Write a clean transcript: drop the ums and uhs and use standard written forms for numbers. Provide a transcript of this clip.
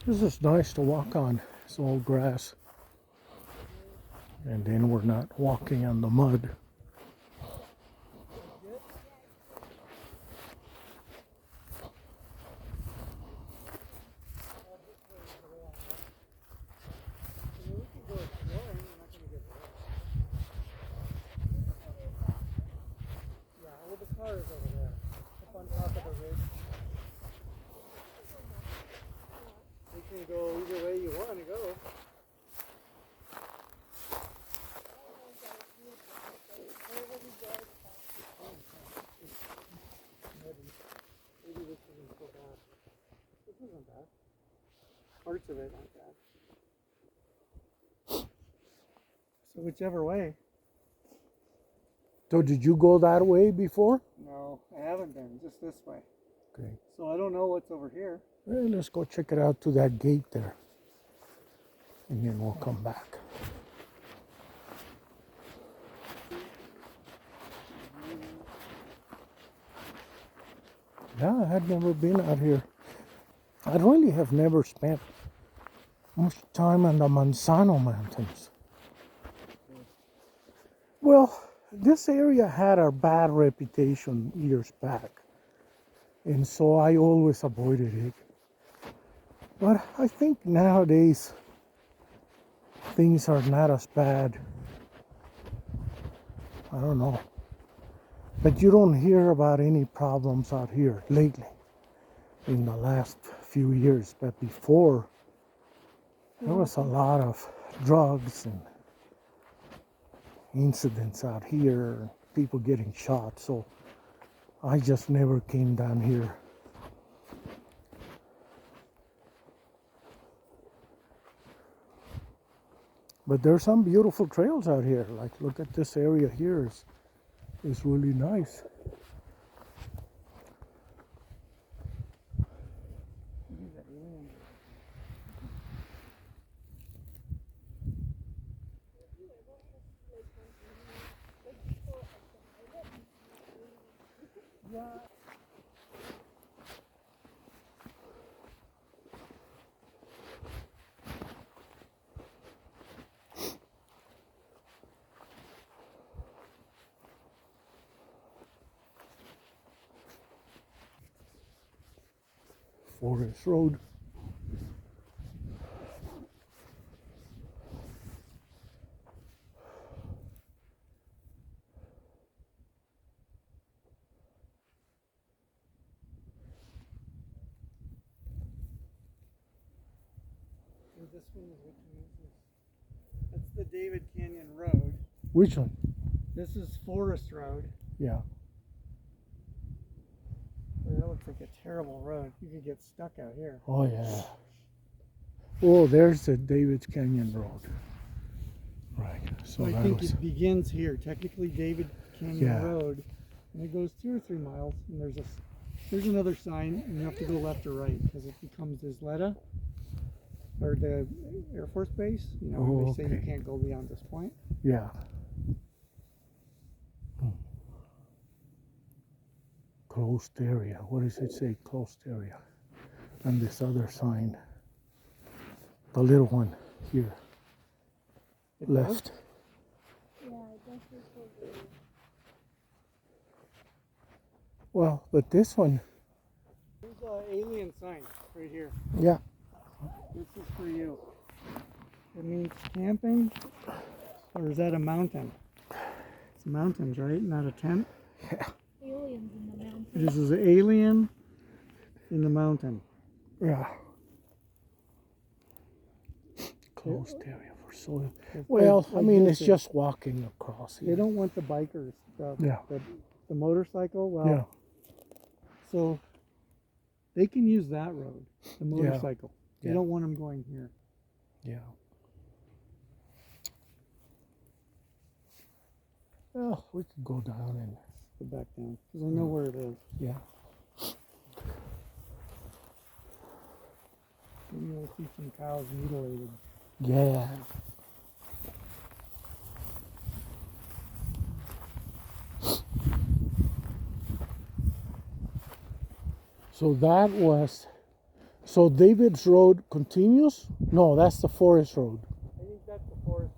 This is nice to walk on. It's all grass. And then we're not walking on the mud. Cars over there, up on top of the ridge. You can go either way you want to go. Maybe this isn't so bad. This isn't bad. Parts of it aren't bad. So whichever way. So did you go that way before? No, I haven't been. Just this way. Okay. So I don't know what's over here. Well, let's go check it out to that gate there. And then we'll come back. Yeah, I had never been out here. I really have never spent much time on the Manzano Mountains. Well, this area had a bad reputation years back, and so I always avoided it. But I think nowadays things are not as bad. I don't know. But you don't hear about any problems out here lately, in the last few years. But before, there was a lot of drugs and incidents out here, people getting shot, so I just never came down here. But there's some beautiful trails out here. Like, look at this area here. Is really nice. Forest Road. This one is which one is this? That's the David Canyon Road. Which one? This is Forest Road. Yeah. Well, that looks like a terrible road. You could get stuck out here. Oh yeah. Oh, there's the David Canyon Road. Right. So I that think was, it begins here. Technically, David Canyon Yeah. Road, and it goes 2 or 3 miles. And there's another sign, and you have to go left or right because it becomes Isleta, or the Air Force Base. You know, Oh, they say you okay. can't go beyond this point. yeah. Closed area. What does it say? Closed area. And this other sign. The little one here. It Left. Yeah, I don't think so. Well, but this one, There's an alien sign right here. yeah. This is for you. It means camping, or is that a mountain? It's mountains, right? Not a tent. Aliens in the mountains. This is an alien in the mountain. Yeah. Closed area for soil. It's Well, I like mean, this it's just walking across They here. don't want the bikers, Yeah. the motorcycle. Well, Yeah. so they can use that road, the motorcycle. They Yeah. don't want them going here. Yeah. Well, we could go down and, Go back down because I know where it is. yeah. Maybe we'll see some cows mutilated. Yeah. So that was So David's Road continues? No, that's the forest road. I think that's the forest.